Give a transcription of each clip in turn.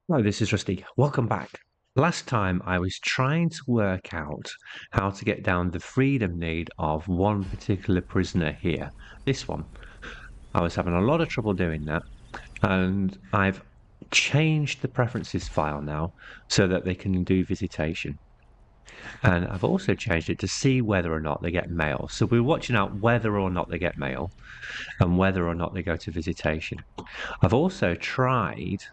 Hello, this is Rusty. Welcome back. Last time I was trying to work out how to get down the freedom need of one particular prisoner here. This one. I was having a lot of trouble doing that, and I've changed the preferences file now so that they can do visitation. And I've also changed it to see whether or not they get mail. So we're watching out whether or not they get mail and whether or not they go to visitation. I've also tried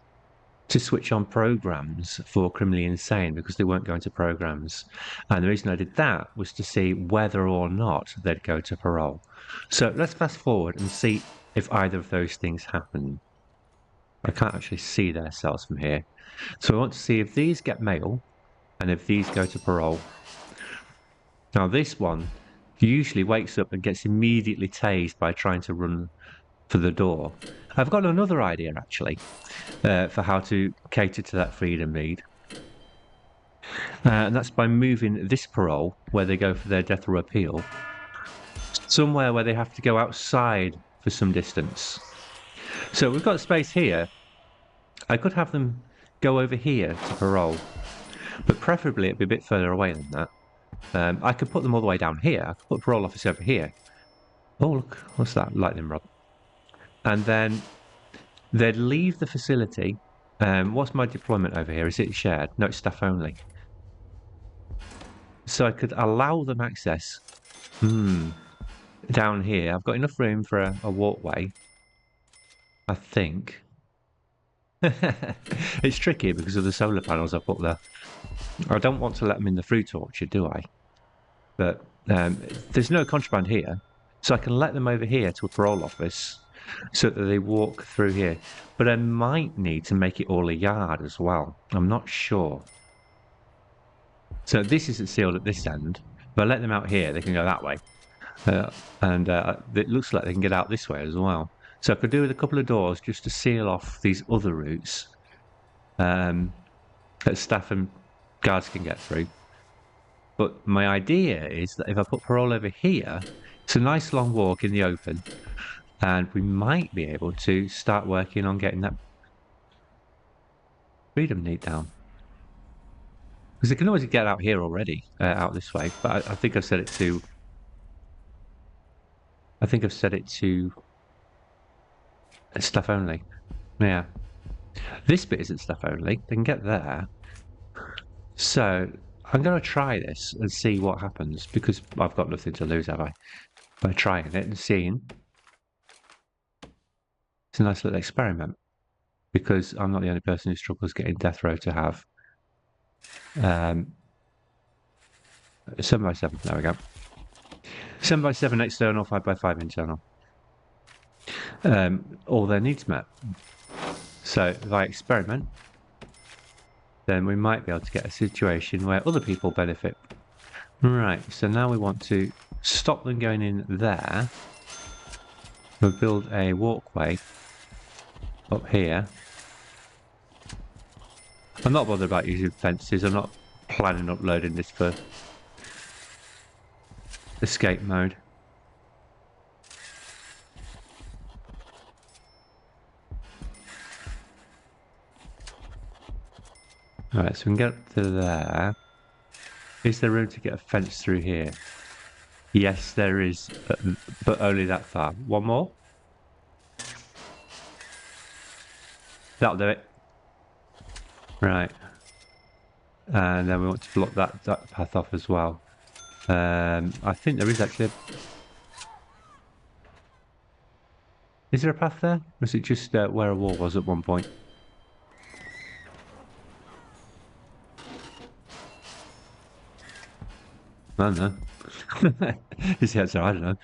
to switch on programs for criminally insane because they weren't going to programs. And the reason I did that was to see whether or not they'd go to parole. So let's fast forward and see if either of those things happen. I can't actually see their cells from here. So I want to see if these get mail and if these go to parole. Now this one usually wakes up and gets immediately tased by trying to run for the door. I've got another idea actually for how to cater to that freedom need. And that's by moving this parole, where they go for their death row appeal, somewhere where they have to go outside for some distance. So we've got space here. I could have them go over here to parole, but preferably it'd be a bit further away than that. I could put them all the way down here. I could put parole office over here. Oh, look, what's that? Lightning rod. And then they'd leave the facility. What's my deployment over here? Is it shared? No, it's staff only. So I could allow them access down here. I've got enough room for a walkway, I think. It's tricky because of the solar panels I put there. I don't want to let them in the fruit orchard, do I? But there's no contraband here, so I can let them over here to a parole office so that they walk through here. But I might need to make it all a yard as well. I'm not sure. So this isn't sealed at this end. If I let them out here, they can go that way. And it looks like they can get out this way as well. So I could do with a couple of doors just to seal off these other routes that staff and guards can get through. But my idea is that if I put parole over here, it's a nice long walk in the open, and we might be able to start working on getting that freedom need down. Because they can always get out here already, out this way. But I think I've set it to... I think I've set it to stuff only. Yeah. This bit isn't stuff only. They can get there. So I'm going to try this and see what happens because I've got nothing to lose, have I? By trying it and seeing. It's a nice little experiment because I'm not the only person who struggles getting death row to have 7x7. There we go. 7x7 external, 5x5 internal. All their needs met. So if I experiment, then we might be able to get a situation where other people benefit. Right, so now we want to stop them going in there. We'll build a walkway up here. I'm not bothered about using fences. I'm not planning uploading this for escape mode. Alright, so we can get up to there. Is there room to get a fence through here? Yes, there is, but only that far. One more? That'll do it. Right. And then we want to block that path off as well. I think there is actually Is there a path there? Or is it just where a wall was at one point? I don't know. Is the answer? I don't know.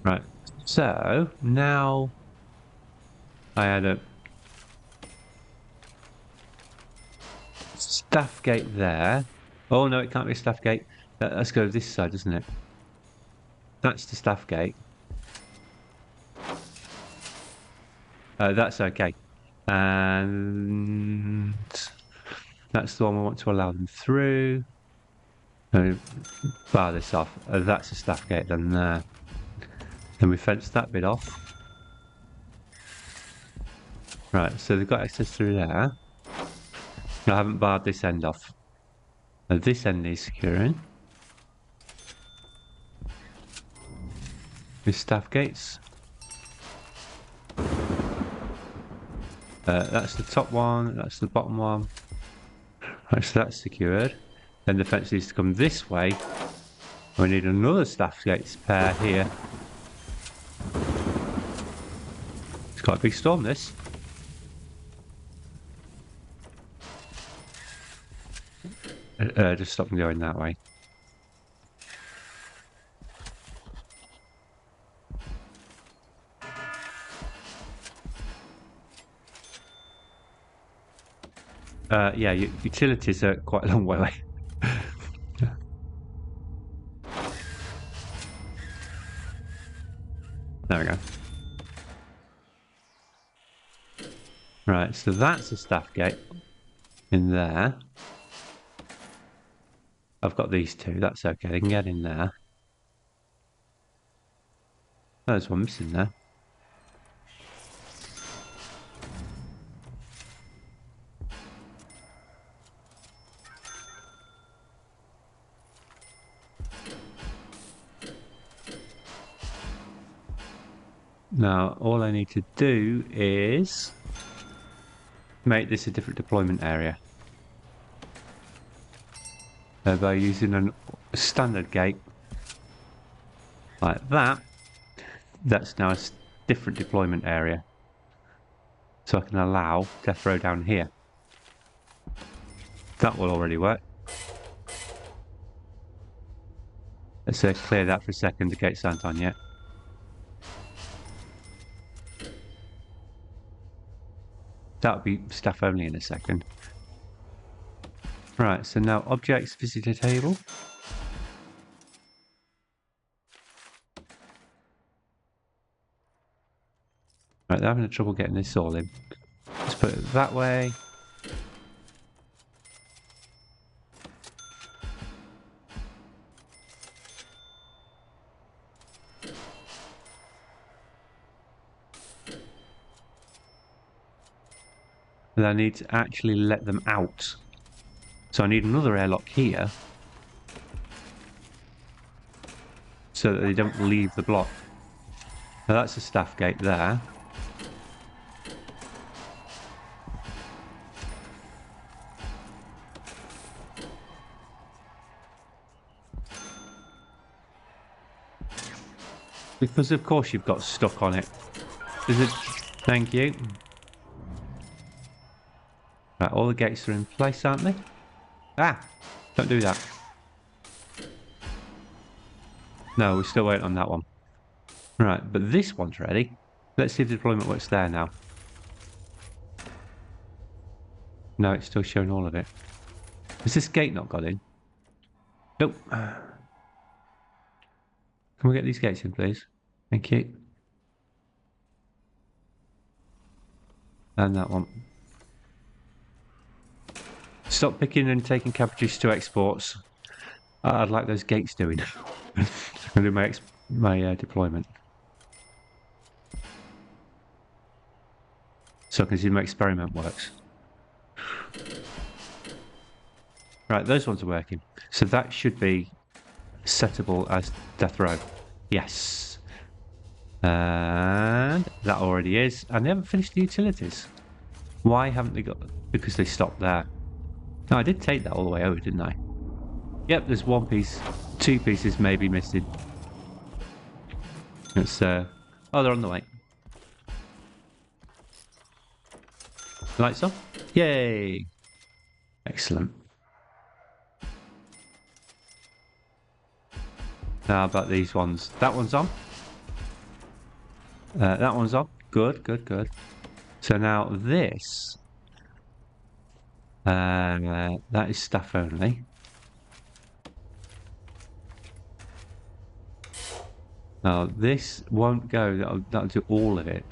Right. So now I had a staff gate there. Oh no, it can't be a staff gate. Let's go this side, isn't it? That's the staff gate. That's okay. And that's the one we want to allow them through. Bar this off. That's a staff gate then there. Then we fence that bit off. Right, so they've got access through there. I haven't barred this end off. Now this end needs securing. With staff gates. That's the top one, that's the bottom one. Right, so that's secured. Then the fence needs to come this way. We need another staff gates pair here. It's quite a big storm, this. Just stop them going that way. Yeah, utilities are quite a long way away. There we go. Right, so that's a staff gate in there. I've got these two, that's okay, they can get in there. Oh, there's one missing there. Now, all I need to do is make this a different deployment area. By using a standard gate like that, that's now a different deployment area. So I can allow death row down here. That will already work. Let's clear that for a second, the gates aren't on yet. That'll be staff only in a second. Right, so now objects, visitor table. Right, they're having trouble getting this all in. Let's put it that way. And I need to actually let them out. So I need another airlock here. So that they don't leave the block. Now that's a staff gate there. Because of course you've got stuck on it. Is it? Thank you. Right, all the gates are in place, aren't they? Ah! Don't do that. No, we're still waiting on that one. Right, but this one's ready. Let's see if the deployment works there now. No, it's still showing all of it. Has this gate not got in? Nope. Can we get these gates in, please? Thank you. And that one. Stop picking and taking cabbages to exports. I'd like those gates doing. I'm going to do my deployment. So I can see my experiment works. Right, those ones are working. So that should be settable as death row. Yes. And that already is. And they haven't finished the utilities. Why haven't they got... Because they stopped there. No, I did take that all the way over, didn't I? Yep, there's one piece. Two pieces maybe missing. It's, oh, they're on the way. Lights on? Yay! Excellent. Now about these ones. That one's on. That one's on. Good, good, good. So now this... that is staff only. Now this won't go, that'll do all of it.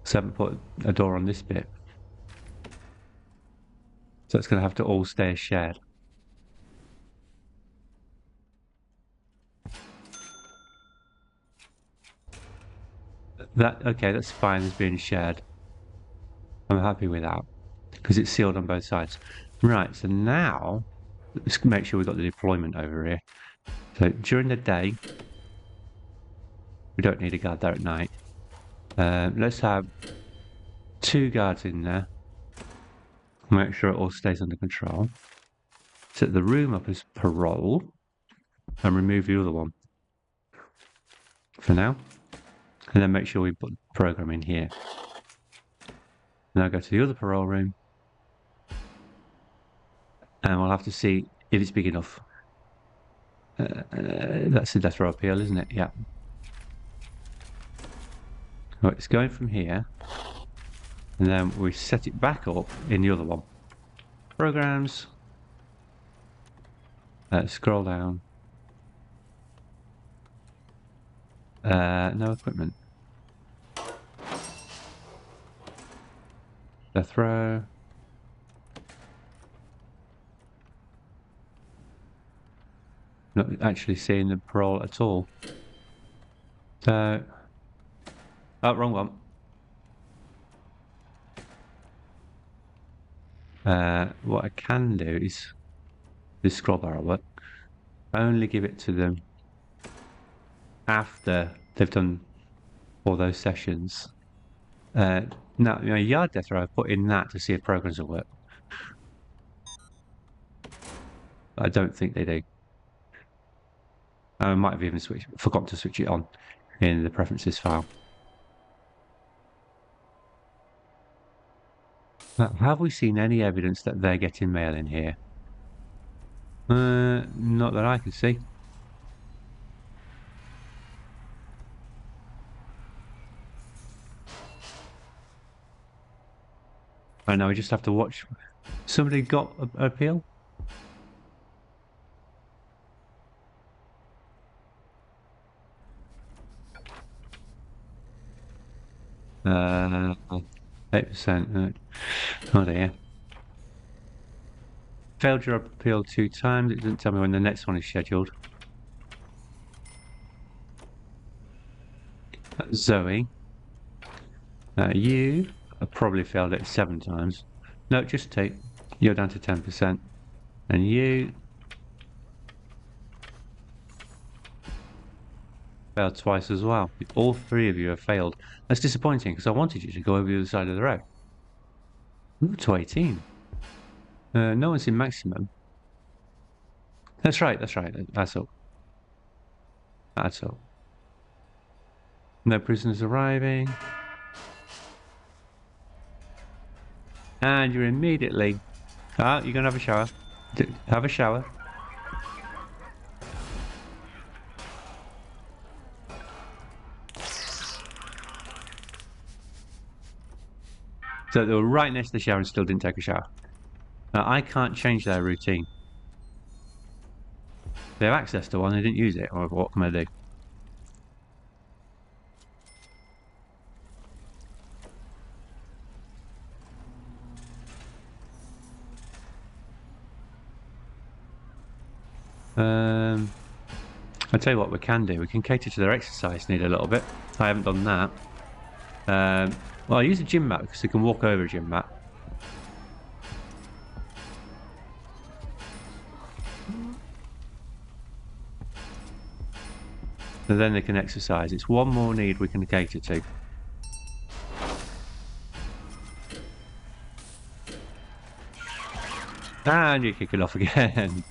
So I haven't put a door on this bit. So it's going to have to all stay shared. Okay, that's fine as being shared. I'm happy with that because it's sealed on both sides. Right, so now let's make sure we've got the deployment over here. So during the day, we don't need a guard there at night. Let's have 2 guards in there. Make sure it all stays under control. Set the room up as parole and remove the other one for now. And then make sure we put the program in here. Now go to the other parole room. And we'll have to see if it's big enough. That's the death row appeal, isn't it? Yeah. Right, it's going from here. And then we set it back up in the other one. Programs. Scroll down. No equipment. Death row. Not actually seeing the parole at all. So, oh, wrong one. What I can do is this scroll bar work. Only give it to them after they've done all those sessions. Now, yard death row, I've put in that to see if programs will work. I don't think they do. I might have even forgotten to switch it on in the preferences file. Now, have we seen any evidence that they're getting mail in here? Not that I can see. I know, we just have to watch. Somebody got an appeal? Uh, 8%. Oh dear. Failed your appeal 2 times. It doesn't tell me when the next one is scheduled. Zoe. You have probably failed it 7 times. No, just 2. You're down to 10%. And you failed twice as well. All 3 of you have failed. That's disappointing because I wanted you to go over the other side of the road. Ooh, to 18. No one's in maximum. That's right, that's right. That's all. That's all. No prisoners arriving. And you're immediately... Ah, you're going to have a shower. Have a shower. So they were right next to the shower and still didn't take a shower. Now, I can't change their routine. They have access to one, they didn't use it, or what can I do? I'll tell you what we can do. We can cater to their exercise need a little bit. I haven't done that. Well, I'll use a gym mat because they can walk over a gym mat. And then they can exercise. It's one more need we can cater to. And you kick it off again.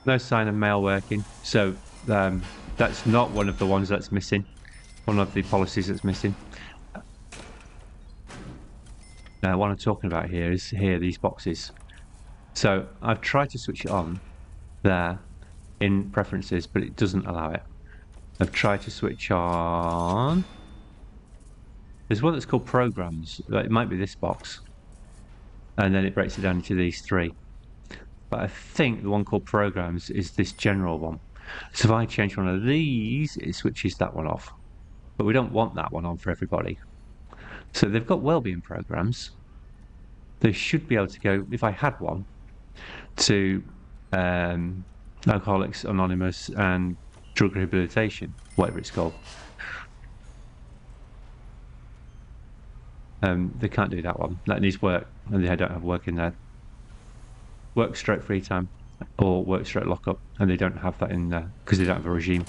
No sign of mail working, so that's not one of the ones that's missing. One of the policies that's missing. What I'm talking about here is these boxes. So I've tried to switch it on there in preferences, but it doesn't allow it. I've tried to switch on. There's one that's called programs. It might be this box, and then it breaks it down into these 3. But I think the one called programs is this general one. So if I change one of these, it switches that one off. But we don't want that one on for everybody. So they've got wellbeing programs. They should be able to go, if I had one, to Alcoholics Anonymous and drug rehabilitation, whatever it's called. They can't do that one. That needs work, and they don't have work in there. Work stroke free time, or work stroke lockup, and they don't have that in there because they don't have a regime.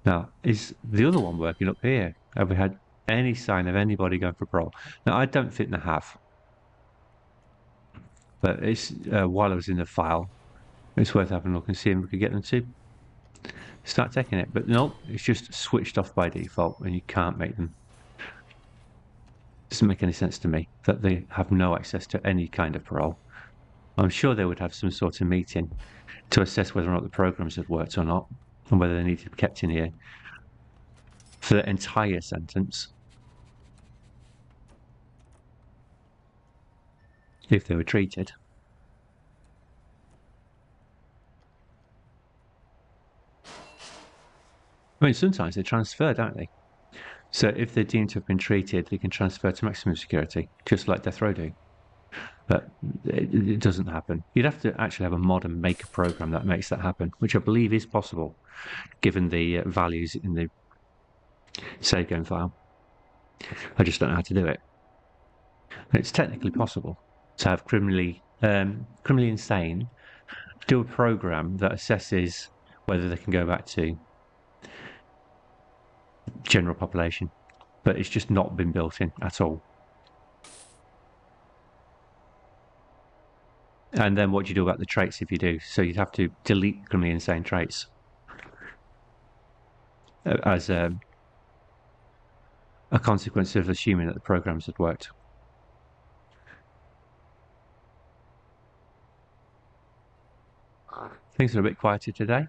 Now, is the other one working up here? Have we had any sign of anybody going for parole? Now, I don't think they have. But it's while I was in the file, it's worth having a look and seeing if we could get them to start taking it. But no, it's just switched off by default, and you can't make them. It doesn't make any sense to me that they have no access to any kind of parole. I'm sure they would have some sort of meeting to assess whether or not the programs have worked or not, and whether they need to be kept in here for the entire sentence if they were treated. I mean, sometimes they transfer, don't they? So if they're deemed to have been treated, they can transfer to maximum security, just like death row do. But it doesn't happen. You'd have to actually have a mod and make a program that makes that happen, which I believe is possible, given the values in the save-game file. I just don't know how to do it. It's technically possible to have criminally insane do a program that assesses whether they can go back to general population, but it's just not been built in at all. And then what do you do about the traits if you do? So you'd have to delete criminally insane traits as a consequence of assuming that the programs had worked. Things are a bit quieter today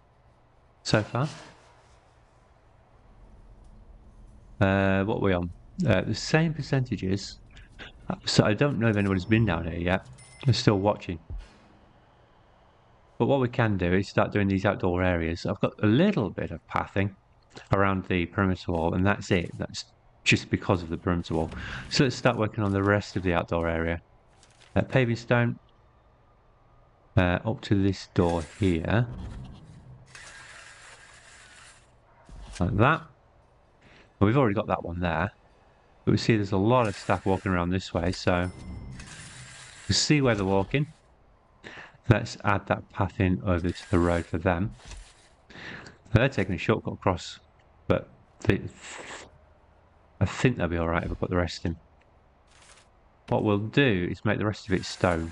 so far. What are we on? The same percentages. So I don't know if anybody's been down here yet. They're still watching. But what we can do is start doing these outdoor areas. I've got a little bit of pathing around the perimeter wall, and that's it. That's just because of the perimeter wall. So let's start working on the rest of the outdoor area. Paving stone up to this door here. Like that. Well, we've already got that one there. But we see there's a lot of staff walking around this way, so we'll see where they're walking. Let's add that path in over to the road for them. Now, they're taking a shortcut across, but I think they'll be alright if I put the rest in. What we'll do is make the rest of it stone,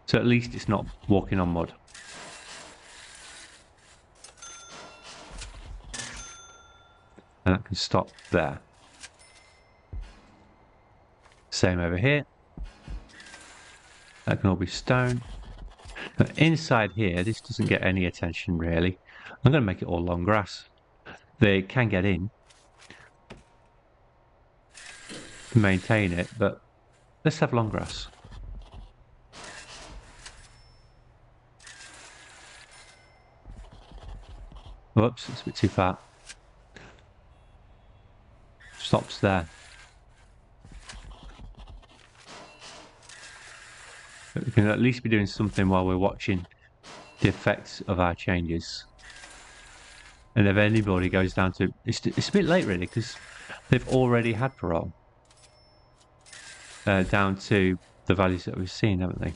so at least it's not walking on mud. And that can stop there. Same over here. That can all be stone. Now inside here, this doesn't get any attention really. I'm going to make it all long grass. They can get in, maintain it, but let's have long grass. Whoops, it's a bit too far. Stops there. But we can at least be doing something while we're watching the effects of our changes. And if anybody goes down to... It's a bit late really, because they've already had parole. Down to the values that we've seen, haven't they?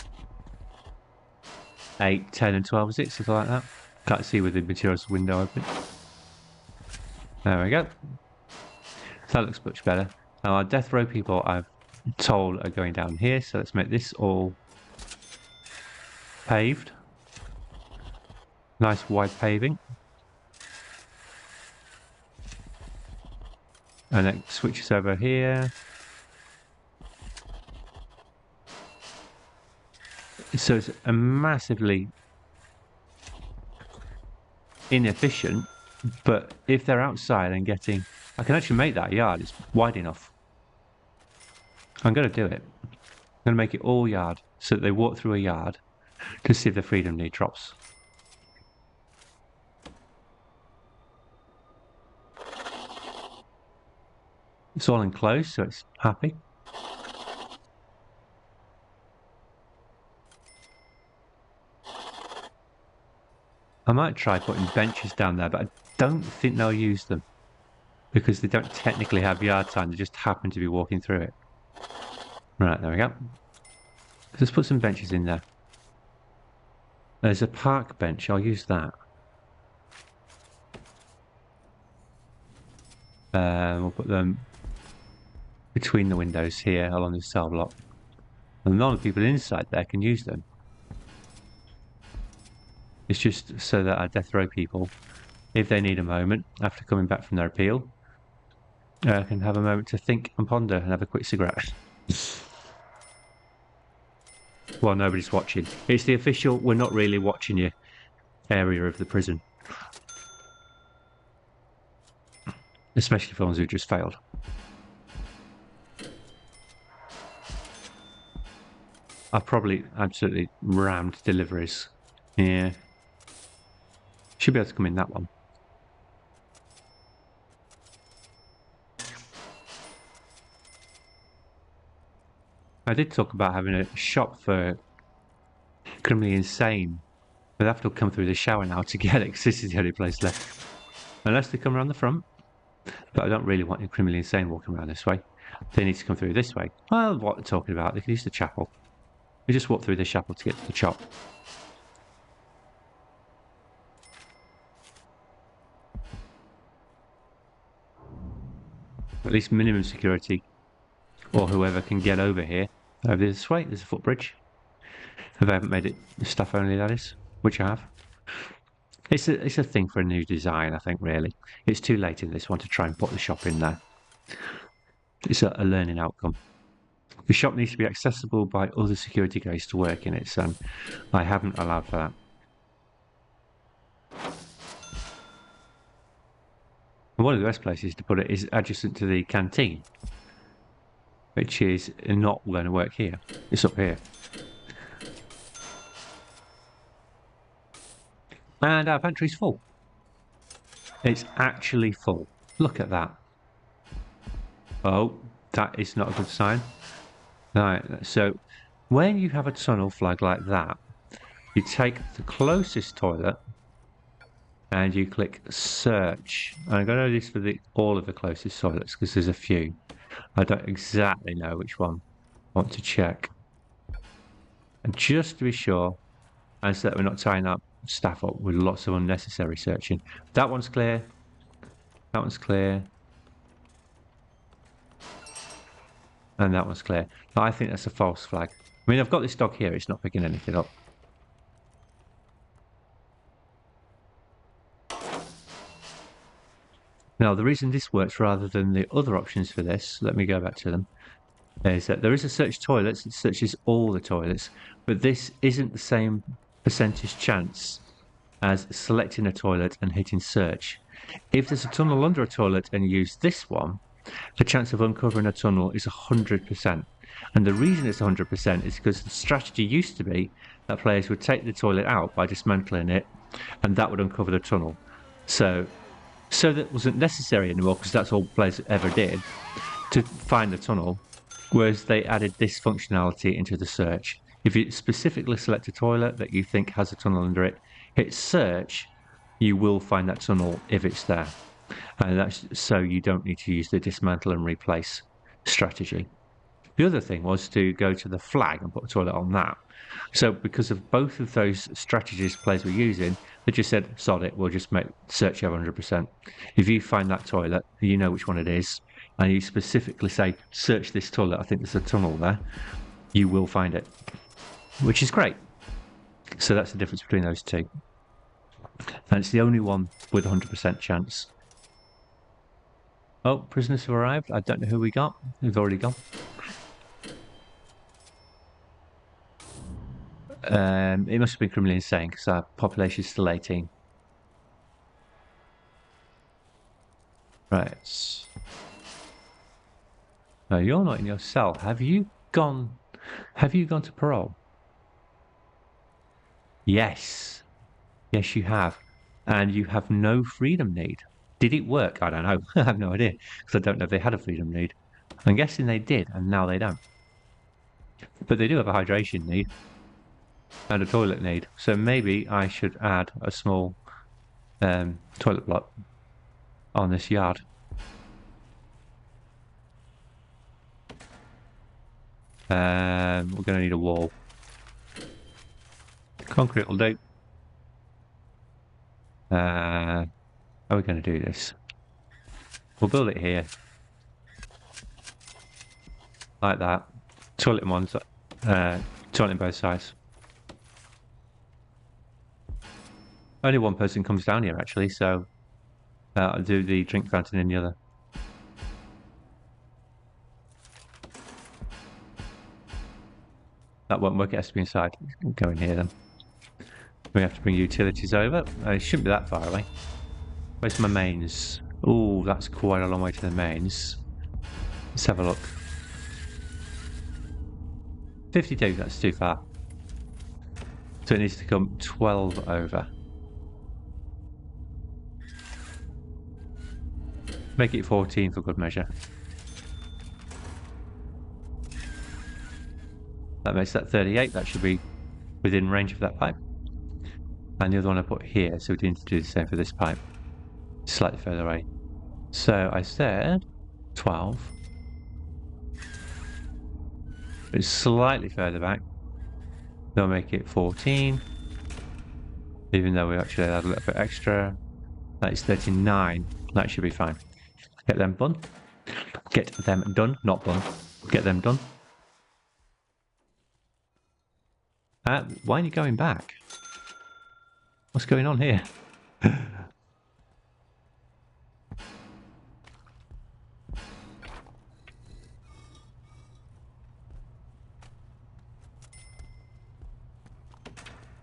8, 10 and 12, is it? Something like that. Can't see with the materials window open. There we go. That looks much better. Now our death row people I've told are going down here, so let's make this all paved. Nice wide paving. And then switches over here. So it's a massively inefficient, but if they're outside and getting... I can actually make that yard, it's wide enough. I'm going to do it. I'm going to make it all yard, so that they walk through a yard to see if the freedom need drops. It's all enclosed, so it's happy. I might try putting benches down there, but I don't think they'll use them because they don't technically have yard time. They just happen to be walking through it. Right, there we go. Let's put some benches in there. There's a park bench. I'll use that. We'll put them between the windows here along the cell block. And none of the people inside there can use them. It's just so that our death row people, if they need a moment after coming back from their appeal, can have a moment to think and ponder and have a quick cigarette. While nobody's watching. It's the official, we're not really watching you area of the prison. Especially for ones who just failed. I've probably absolutely rammed deliveries. Yeah. Should be able to come in that one. I did talk about having a shop for criminally insane, but they have to come through the shower now to get it because this is the only place left. Unless they come around the front, but I don't really want any criminally insane walking around this way. They need to come through this way. Well, what they're talking about, they can use the chapel. We just walk through the chapel to get to the shop. At least minimum security, or whoever can get over here. Over this way, there's a footbridge. If I haven't made it staff only, that is, which I have. It's a thing for a new design, I think, really. It's too late in this one to try and put the shop in there. It's a learning outcome. The shop needs to be accessible by other security guys to work in it, so I haven't allowed for that. And one of the best places to put it is adjacent to the canteen, which is not going to work here. It's up here. And our pantry's full. It's actually full. Look at that. Oh, that is not a good sign. Right, so when you have a tunnel flag like that, you take the closest toilet and you click search. And I'm going to do this for all of the closest toilets because there's a few. I don't exactly know which one I want to check. And just to be sure, and so that we're not tying up staff up with lots of unnecessary searching. That one's clear. That one's clear. And that one's clear. I think that's a false flag. I mean, I've got this dog here. It's not picking anything up. Now, the reason this works rather than the other options for this, let me go back to them, is that there is a search toilets. It searches all the toilets, but this isn't the same percentage chance as selecting a toilet and hitting search. If there's a tunnel under a toilet and you use this one, the chance of uncovering a tunnel is 100%. And the reason it's 100% is because the strategy used to be that players would take the toilet out by dismantling it, and that would uncover the tunnel. So that wasn't necessary anymore because that's all players ever did to find the tunnel, whereas they added this functionality into the search. If you specifically select a toilet that you think has a tunnel under it, hit search, you will find that tunnel if it's there. And that's so you don't need to use the dismantle and replace strategy. The other thing was to go to the flag and put a toilet on that. So because of both of those strategies players were using, they just said, sod it, we'll just make search you 100%. If you find that toilet, you know which one it is, and you specifically say, search this toilet, I think there's a tunnel there, you will find it, which is great. So that's the difference between those two. And it's the only one with 100% chance. Oh, prisoners have arrived. I don't know who we got. They've already gone. It must have been criminally insane because our population is still 18. Right. No, you're not in your cell. Have you gone to parole? Yes. Yes, you have. And you have no freedom need. Did it work? I don't know. I have no idea because I don't know if they had a freedom need. I'm guessing they did, and now they don't. But they do have a hydration need and a toilet need. So maybe I should add a small toilet block on this yard. We're going to need a wall. Concrete will do. How are we going to do this? We'll build it here. Like that. Toilet on one side. Toilet on both sides. Only one person comes down here, actually, so I'll do the drink fountain in the other. That won't work, it has to be inside. Go in here then. We have to bring utilities over. It shouldn't be that far away. Where's my mains? Oh, that's quite a long way to the mains. Let's have a look. 52, that's too far. So it needs to come 12 over. Make it 14 for good measure. That makes that 38. That should be within range of that pipe. And the other one I put here, so we need to do the same for this pipe. Slightly further away. So I said 12. It's slightly further back. They'll make it 14. Even though we actually add a little bit extra. That is 39. That should be fine. Get them done. Get them done, not bun. Get them done. Why are you going back? What's going on here?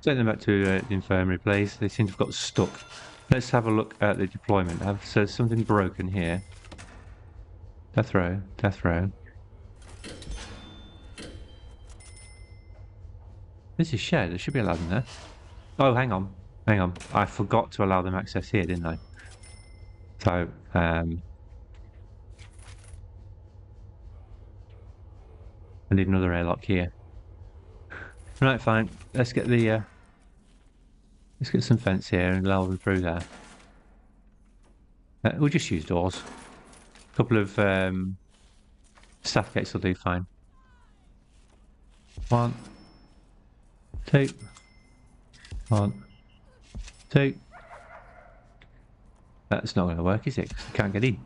Send them back to the infirmary, please. They seem to have got stuck. Let's have a look at the deployment. So something broken here. Death row, death row. This is shared. There should be allowed in there. Oh, hang on. Hang on. I forgot to allow them access here, didn't I? So, I need another airlock here. Right, fine. Let's get the, let's get some fence here and allow them through there. We'll just use doors. A couple of, staff gates will do fine. 1, 2. 1, 2. That's not going to work, is it? Because I can't get in.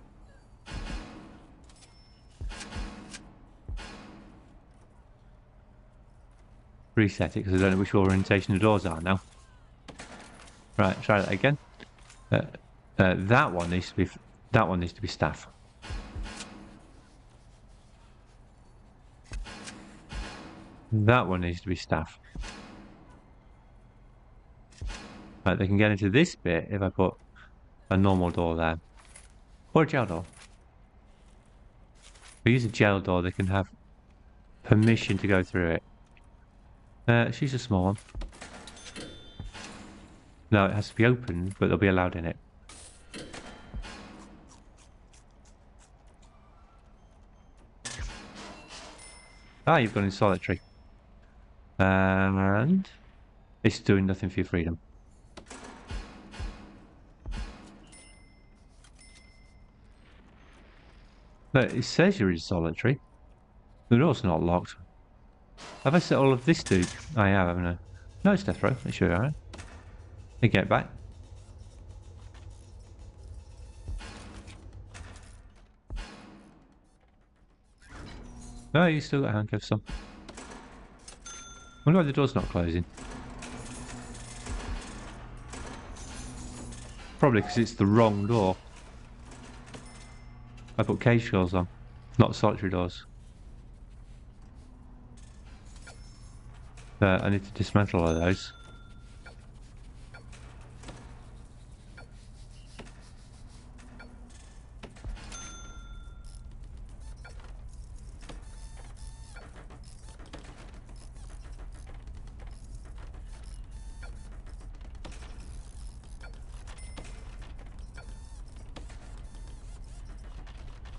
Reset it because I don't know which orientation the doors are now. Right, try that again. That one needs to be. That one needs to be staff. That one needs to be staff. Right, they can get into this bit if I put a normal door there. Or a jail door. If we use a jail door, they can have permission to go through it. She's a small one. No, it has to be open, but they'll be allowed in it. Ah, you've gone in solitary. And it's doing nothing for your freedom. But it says you're in solitary. The door's not locked. Have I set all of this to? I have, haven't I? No, it's death row. It should be alright. They get back. No, you still got handcuffs on. I wonder why the door's not closing. Probably because it's the wrong door. I put cage doors on, not solitary doors. I need to dismantle all of those.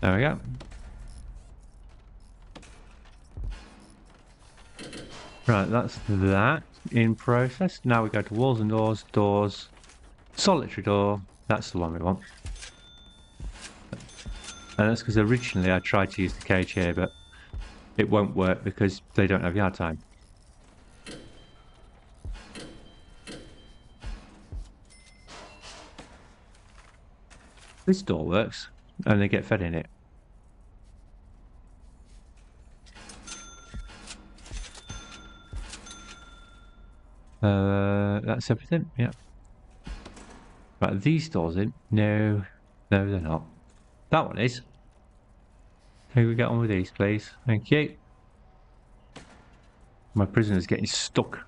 There we go. Right, that's that in process. Now we go to walls and doors, doors, solitary door. That's the one we want. And that's because originally I tried to use the cage here, but it won't work because they don't have yard time. This door works, and they get fed in it. That's everything, yeah. Right, these doors in? No, no, they're not. That one is. Can we get on with these, please? Thank you. My prisoner's getting stuck.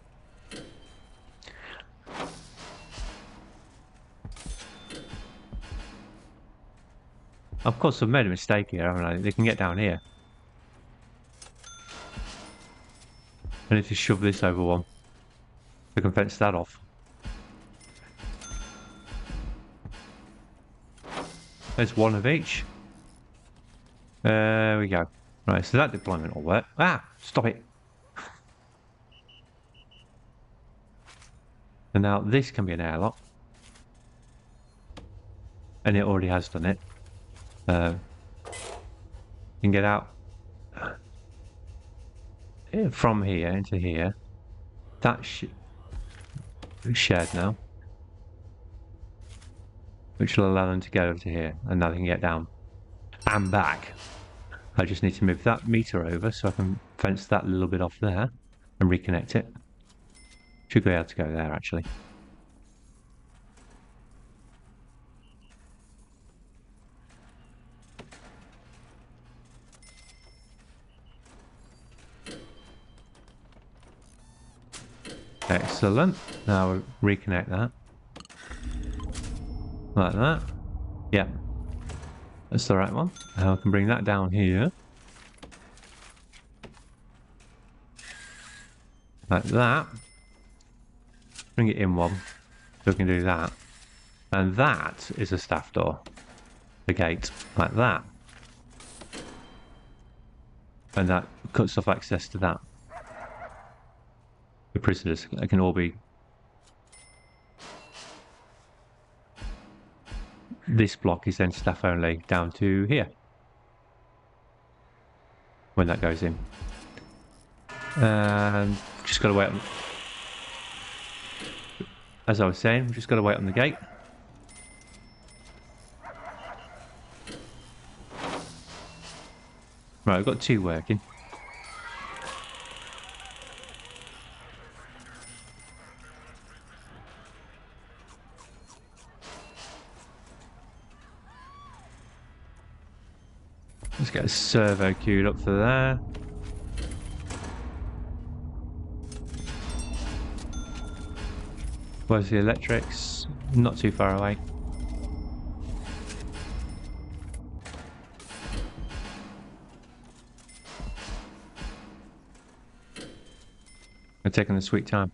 Of course, I've made a mistake here, haven't I? They can get down here. I need to shove this over one. I can fence that off. There's one of each. There we go. Right, so that deployment will work. Ah, stop it. And now this can be an airlock. And it already has done it. You can get out from here into here. That's shared now. Which will allow them to go over to here. And now they can get down. And back. I just need to move that meter over so I can fence that little bit off there. And reconnect it. Should be able to go there actually. Excellent. Now we'll reconnect that. Like that. Yeah. That's the right one. Now I can bring that down here. Like that. Bring it in one. So we can do that. And that is a staff door. The gate. Like that. And that cuts off access to that. The prisoners can all be... This block is then staff only down to here. When that goes in. And just got to wait on... As I was saying, we've just got to wait on the gate. Right, I've got two working. Let's get a servo queued up for there. Where's the electrics? Not too far away. They're taking a sweet time.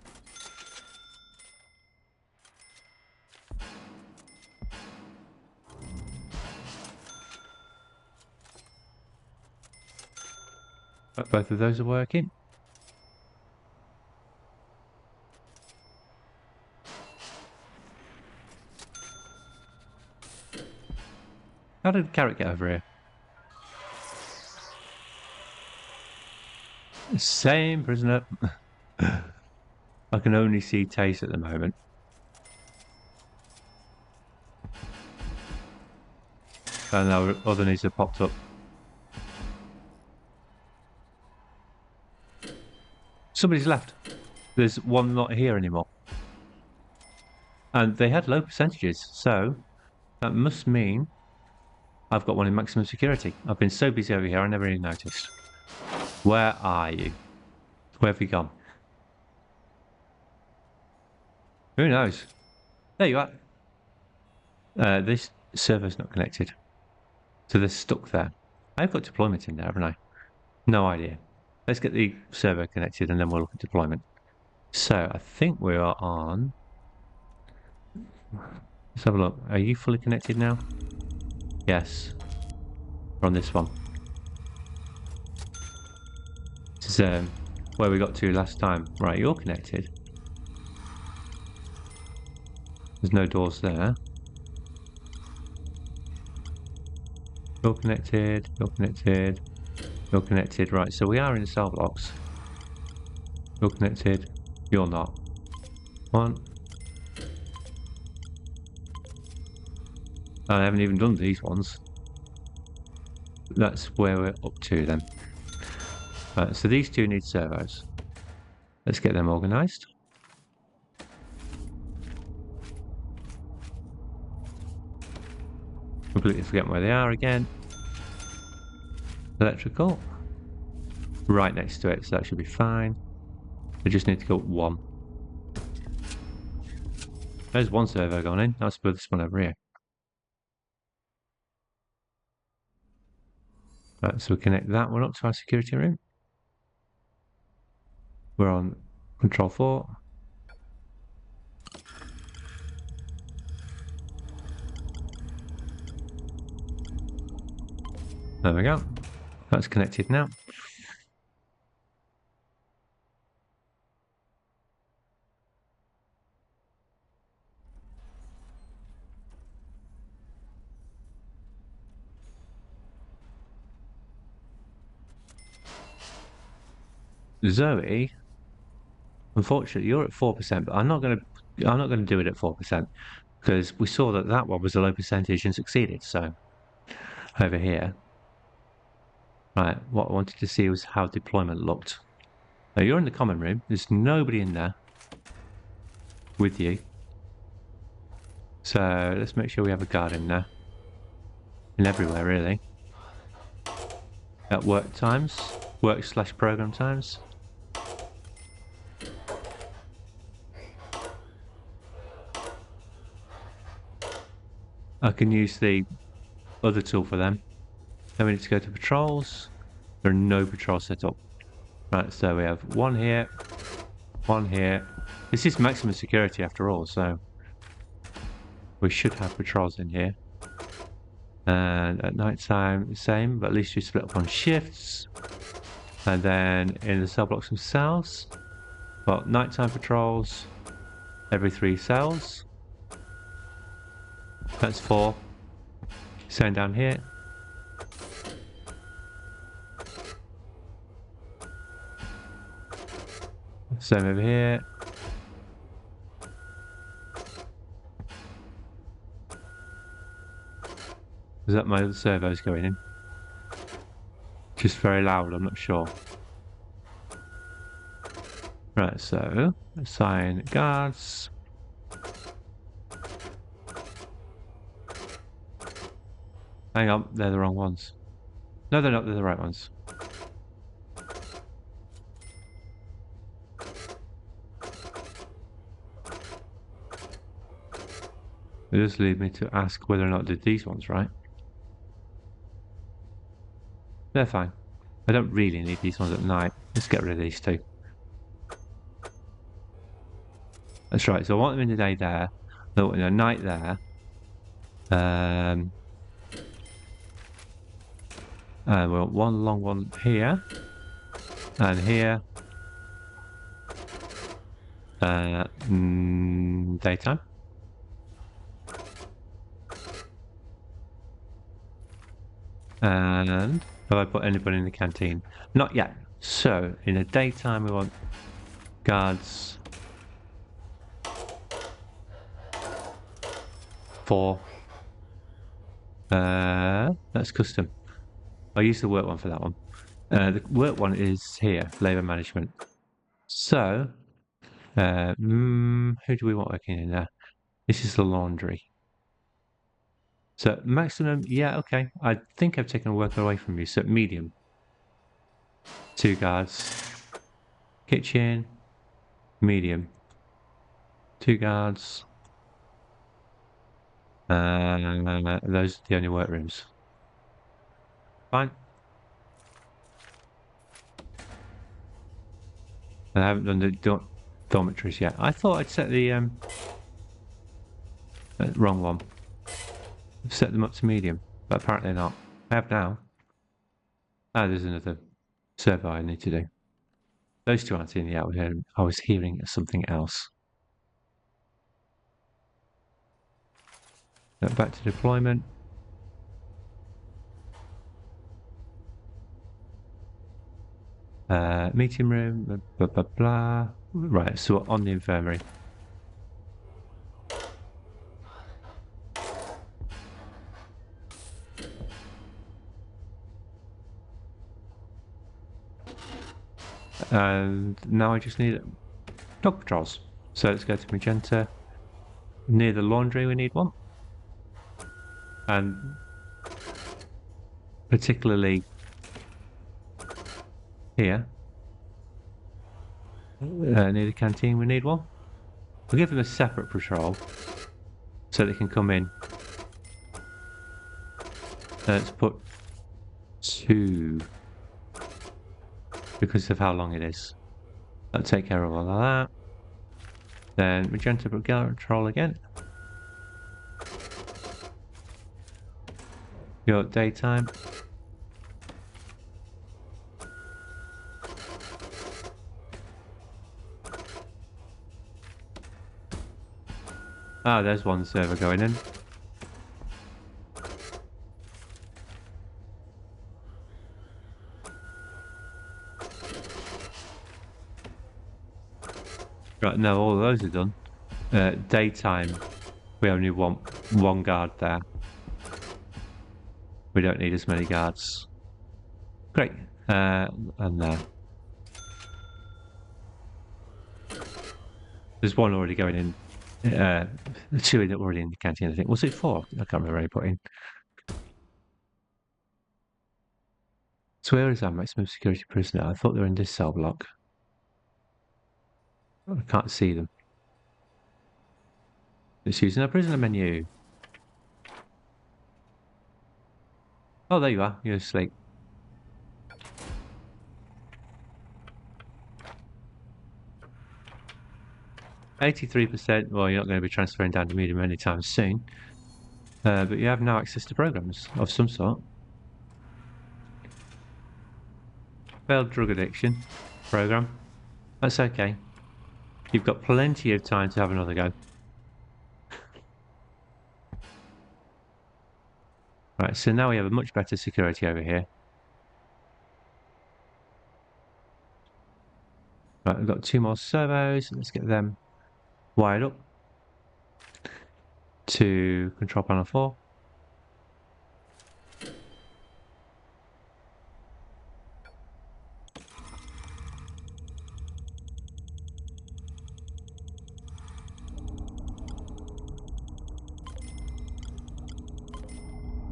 But both of those are working. How did the carrot get over here? Same prisoner. I can only see Tace at the moment. And now other needs have popped up. Somebody's left. There's one not here anymore. And they had low percentages, so that must mean I've got one in maximum security. I've been so busy over here, I never even noticed. Where are you? Where have you gone? Who knows? There you are. This server's not connected. So they're stuck there. I've got deployment in there, haven't I? No idea. Let's get the server connected and then we'll look at deployment. So I think we are on... Let's have a look. Are you fully connected now? Yes. We're on this one. This is where we got to last time. Right, you're connected. There's no doors there. You're connected, you're connected, you're connected. Right, so we are in the cell blocks. You're connected, you're not. One. I haven't even done these ones. That's where we're up to then. Right, so these two need servos. Let's get them organised. Completely forgetting where they are again. Electrical. Right next to it, so that should be fine. We just need to go up one. There's one servo going in. Let's put this one over here. Right, so we connect that one up to our security room. We're on control 4. There we go. That's connected now. Zoe, unfortunately, you're at 4%, but I'm not going to do it at 4% because we saw that that one was a low percentage and succeeded. So over here, right, what I wanted to see was how deployment looked. Now you're in the common room. There's nobody in there with you. So let's make sure we have a guard in there. And everywhere, really. At work times, work/program times. I can use the other tool for them. Then we need to go to patrols. There are no patrols set up. Right, so we have one here, one here. This is maximum security after all, so we should have patrols in here. And at night time, the same, but at least we split up on shifts. And then in the cell blocks themselves, well, nighttime patrols every 3 cells. That's 4. Same down here. Same over here. Is that my other servos going in? Just very loud, I'm not sure. Right, so assign guards. Hang on, they're the wrong ones. No, they're not, they're the right ones. It does lead me to ask whether or not I did these ones right. They're fine. I don't really need these ones at night. Let's get rid of these two. That's right, so I want them in the day there. I want them in the night there. And we want one long one here. And here. Daytime. And have I put anybody in the canteen? Not yet. So in the daytime we want guards 4. That's custom. I'll use the work one for that one. The work one is here, labour management. So who do we want working in there? This is the laundry. So maximum, yeah, okay. I think I've taken a worker away from you. So medium. 2 guards. Kitchen. Medium. 2 guards. Those are the only workrooms. Fine. I haven't done the dormitories yet. I thought I'd set the wrong one. I've set them up to medium, but apparently not. I have now. Ah, there's another survey I need to do. Those two aren't in yet. I was hearing something else. Back to deployment. Meeting room, blah, blah, blah. Right, so on the infirmary. And now I just need dog patrols. So let's go to magenta. Near the laundry we need one. And particularly here, near the canteen we need one. We'll give them a separate patrol so they can come in. Let's put 2 because of how long it is. That'll take care of all of that. Then magenta patrol again. Your daytime. Ah, there's one server going in. Right, no, all of those are done. Daytime, we only want 1 guard there. We don't need as many guards. Great. And there. There's one already going in. 2 already in the canteen, I think. Was it 4? I can't remember where I put in. So where is our maximum security prisoner? I thought they were in this cell block. I can't see them. It's using our prisoner menu. Oh, there you are. You're asleep. %. Well, you're not going to be transferring down to medium anytime soon. But you have now access to programs of some sort. Failed drug addiction program. That's okay. You've got plenty of time to have another go. Right, so now we have a much better security over here. Right, we've got 2 more servos. Let's get them wired up to control panel 4.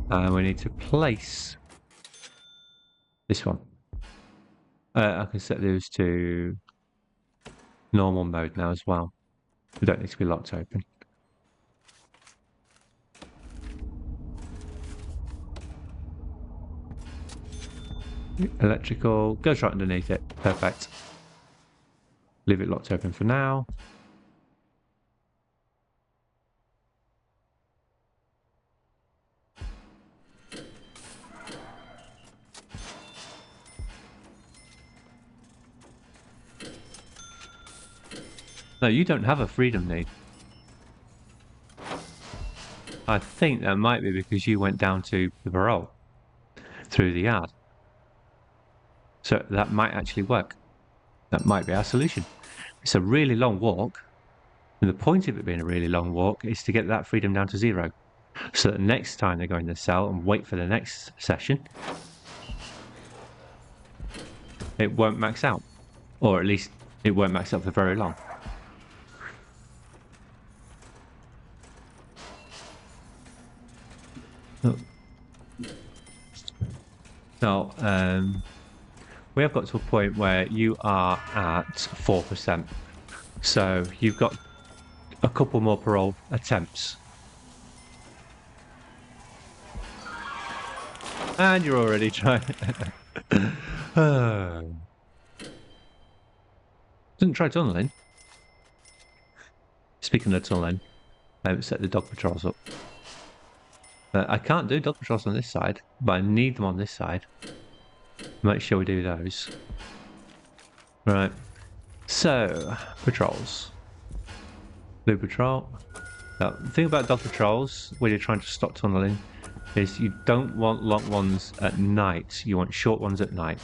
And we need to place this one. I can set those to normal mode now as well. They don't need to be locked open. Electrical goes right underneath it. Perfect. Leave it locked open for now. No, you don't have a freedom need. I think that might be because you went down to the parole through the yard. So that might actually work. That might be our solution. It's a really long walk. And the point of it being a really long walk is to get that freedom down to 0. So that next time they go in the cell and wait for the next session, it won't max out. Or at least it won't max out for very long. So, we have got to a point where you are at 4%. So you've got a couple more parole attempts. And you're already trying. Didn't try tunneling. Speaking of tunneling, set the dog patrols up. I can't do dog patrols on this side, but I need them on this side. Make sure we do those. Right. So, patrols. Blue patrol. Now, the thing about dog patrols, when you're trying to stop tunneling, is you don't want long ones at night. You want short ones at night.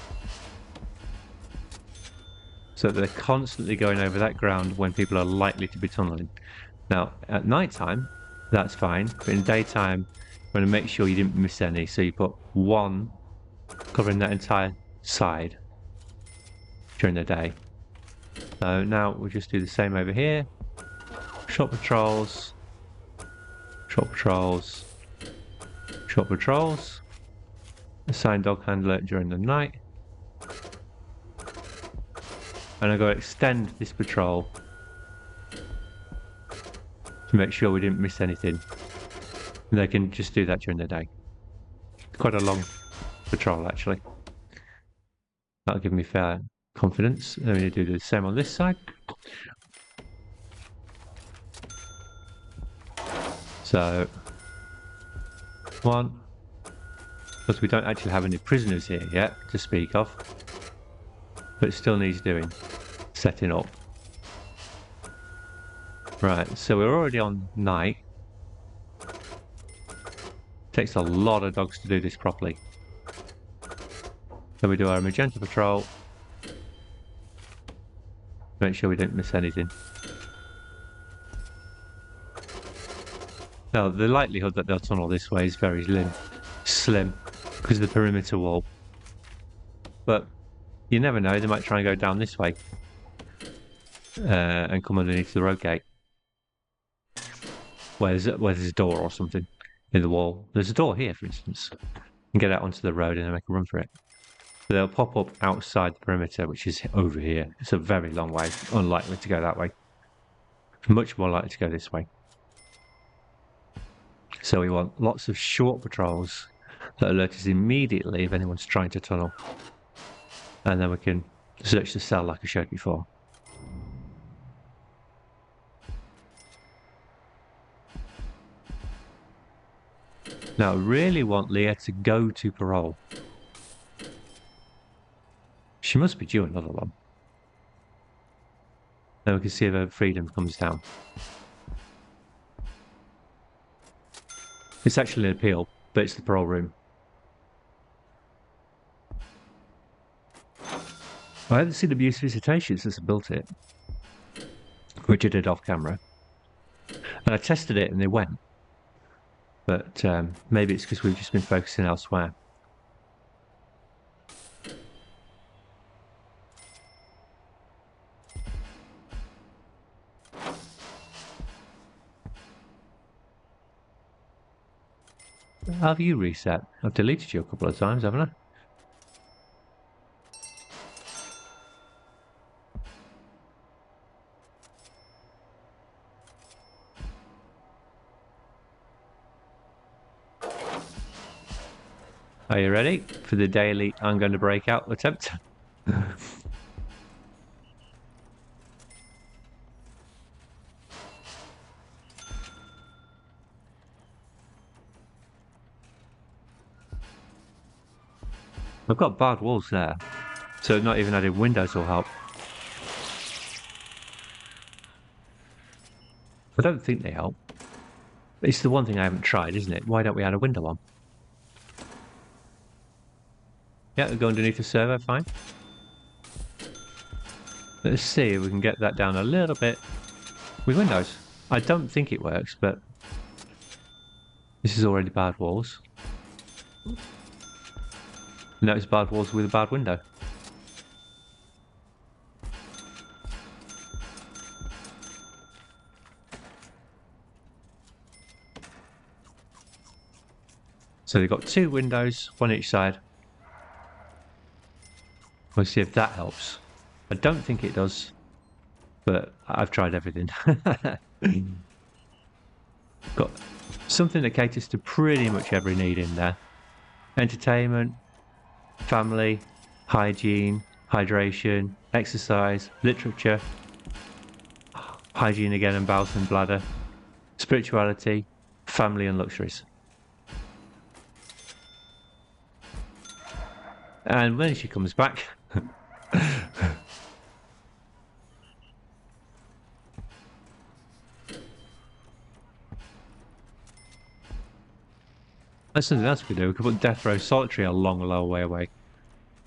So they're constantly going over that ground when people are likely to be tunneling. Now, at night time, that's fine. But in daytime, you want to make sure you didn't miss any. So you put one covering that entire side during the day. So now we'll just do the same over here. Short patrols. Short patrols. Short patrols. Assign dog handler during the night. And I'm going to extend this patrol to make sure we didn't miss anything. And they can just do that during the day. Quite a long patrol, actually. That'll give me fair confidence. I'm going to do the same on this side. So, one. Because we don't actually have any prisoners here yet to speak of. But it still needs doing. Setting up. Right, so we're already on night. Takes a lot of dogs to do this properly. Then we do our magenta patrol. Make sure we don't miss anything. Now, the likelihood that they'll tunnel this way is very slim because of the perimeter wall. But you never know, they might try and go down this way and come underneath the road gate. Where there's a door or something in the wall. There's a door here, for instance. And get out onto the road and make a run for it. So they'll pop up outside the perimeter, which is over here. It's a very long way. Unlikely to go that way. Much more likely to go this way. So we want lots of short patrols that alert us immediately if anyone's trying to tunnel. And then we can search the cell like I showed before. Now I really want Leah to go to parole. She must be due another one. Then we can see if her freedom comes down. It's actually an appeal, but it's the parole room. I haven't seen abuse visitation since I built it, which I did off camera. And I tested it and they went. But maybe it's because we've just been focusing elsewhere. How have you reset? I've deleted you a couple of times, haven't I? Are you ready for the daily I'm going to break out attempt? I've got barred walls there, so not even adding windows will help. I don't think they help. It's the one thing I haven't tried, isn't it? Why don't we add a window on? Yeah, we'll go underneath the servo, fine. Let's see if we can get that down a little bit with windows. I don't think it works, but this is already barred walls. Now it's barred walls with a barred window. So they've got two windows, one each side. We'll see if that helps. I don't think it does, but I've tried everything. Got something that caters to pretty much every need in there. Entertainment, family, hygiene, hydration, exercise, literature, hygiene again and bowels and bladder, spirituality, family and luxuries. And when she comes back... That's something else we could do. We could put death row solitary a long, low way away.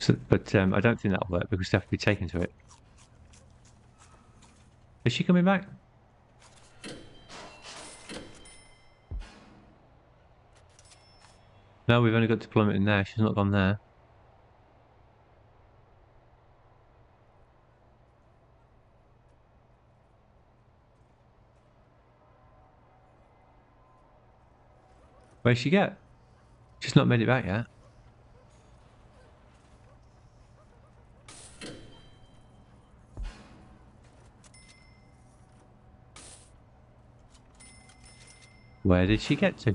So, but I don't think that'll work because they have to be taken to it. Is she coming back? No, we've only got deployment in there. She's not gone there. Where'd she get? She's not made it back yet. Where did she get to?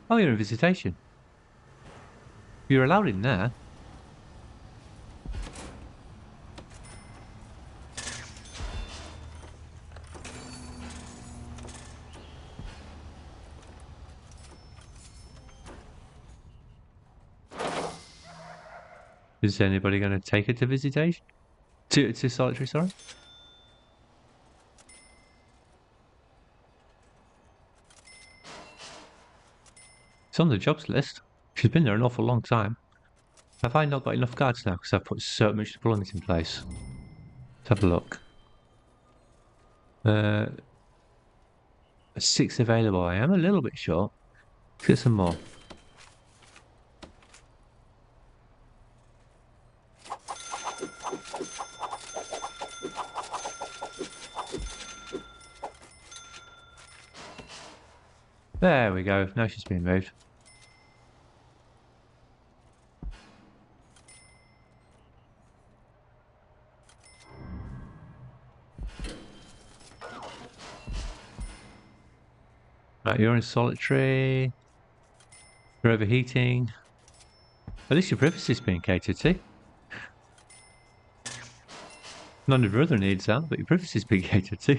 Oh, you're in visitation. You're allowed in there. Is anybody going to take her to visitation? To solitary, sorry? It's on the jobs list. She's been there an awful long time. Have I not got enough guards now? Because I've put so much deployment in place. Let's have a look. 6 available. I am a little bit short. Let's get some more. There we go. Now she's being moved. Right, you're in solitary. You're overheating. At least your privacy is being catered to. None of your other needs are, but your privacy is being catered to.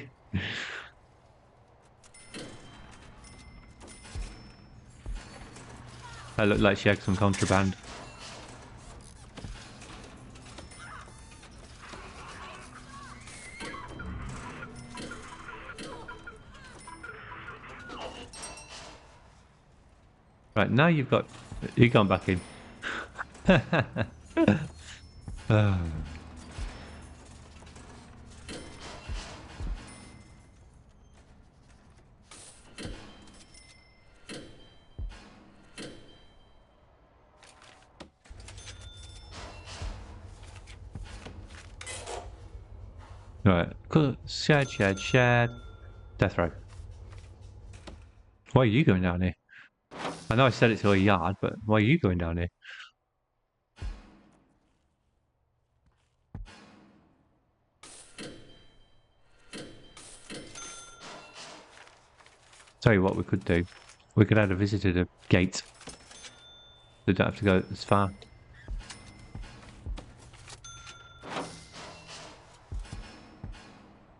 That looked like she had some contraband. Right, now you've gone back in. Right, cool. Shed. Death row. Why are you going down here? I know I said it to a yard, but why are you going down here? Tell you what we could do. We could add a visitor to gate. They don't have to go as far.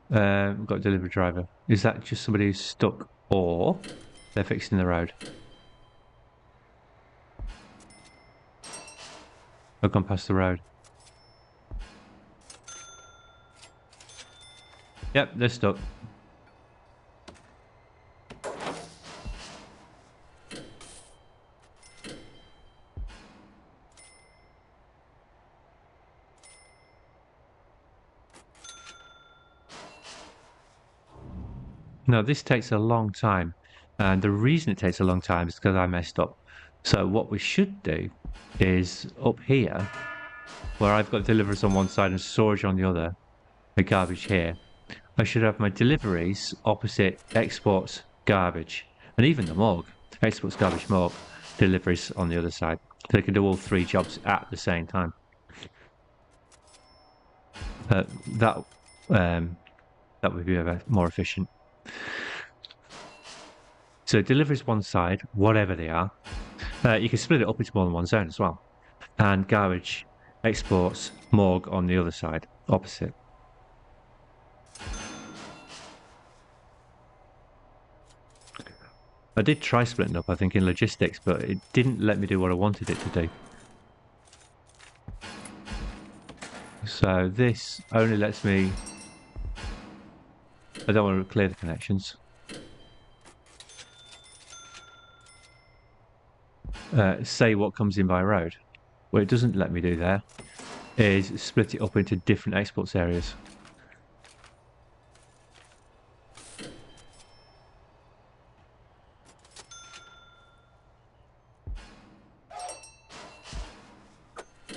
We've got a delivery driver. Is that just somebody who's stuck, or they're fixing the road? I've gone past the road. Yep, they're stuck. Now, this takes a long time, and the reason it takes a long time is because I messed up. So what we should do is up here, where I've got deliveries on one side and storage on the other, the garbage here, I should have my deliveries opposite exports, garbage, and even the morgue. Exports, garbage, morgue, deliveries on the other side. So they can do all 3 jobs at the same time. That would be more efficient. So deliveries one side, whatever they are. You can split it up into more than one zone as well. And garbage, exports, morgue on the other side, opposite. I did try splitting up, I think, in logistics, but it didn't let me do what I wanted it to do. So this only lets me... I don't want to clear the connections. Say what comes in by road. What it doesn't let me do there is split it up into different exports areas.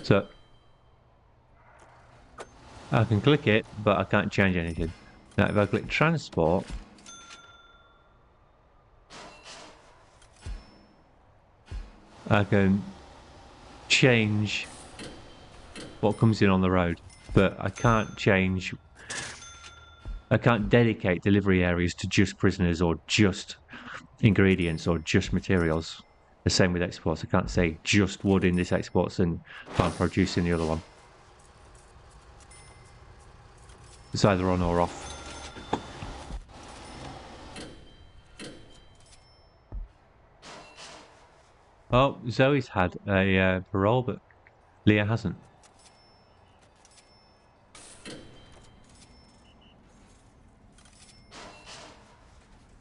So I can click it, but I can't change anything. Now if I click transport, I can change what comes in on the road, but I can't dedicate delivery areas to just prisoners or just ingredients or just materials. The same with exports. I can't say just wood in this exports and farm produce in the other one. It's either on or off. Oh, Zoe's had a parole, but Leah hasn't.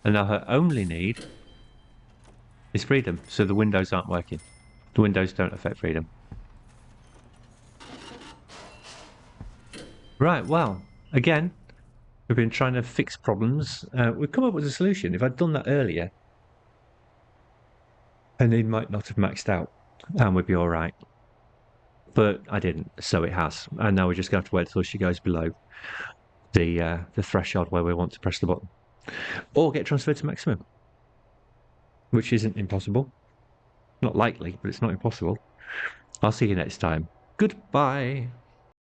And now her only need is freedom, so the windows aren't working. The windows don't affect freedom. Right, well, again, we've been trying to fix problems. We've come up with a solution. If I'd done that earlier, her need might not have maxed out, and we'd be all right. But I didn't, so it has. And now we're just going to have to wait until she goes below the threshold where we want to press the button. Or get transferred to maximum, which isn't impossible. Not likely, but it's not impossible. I'll see you next time. Goodbye.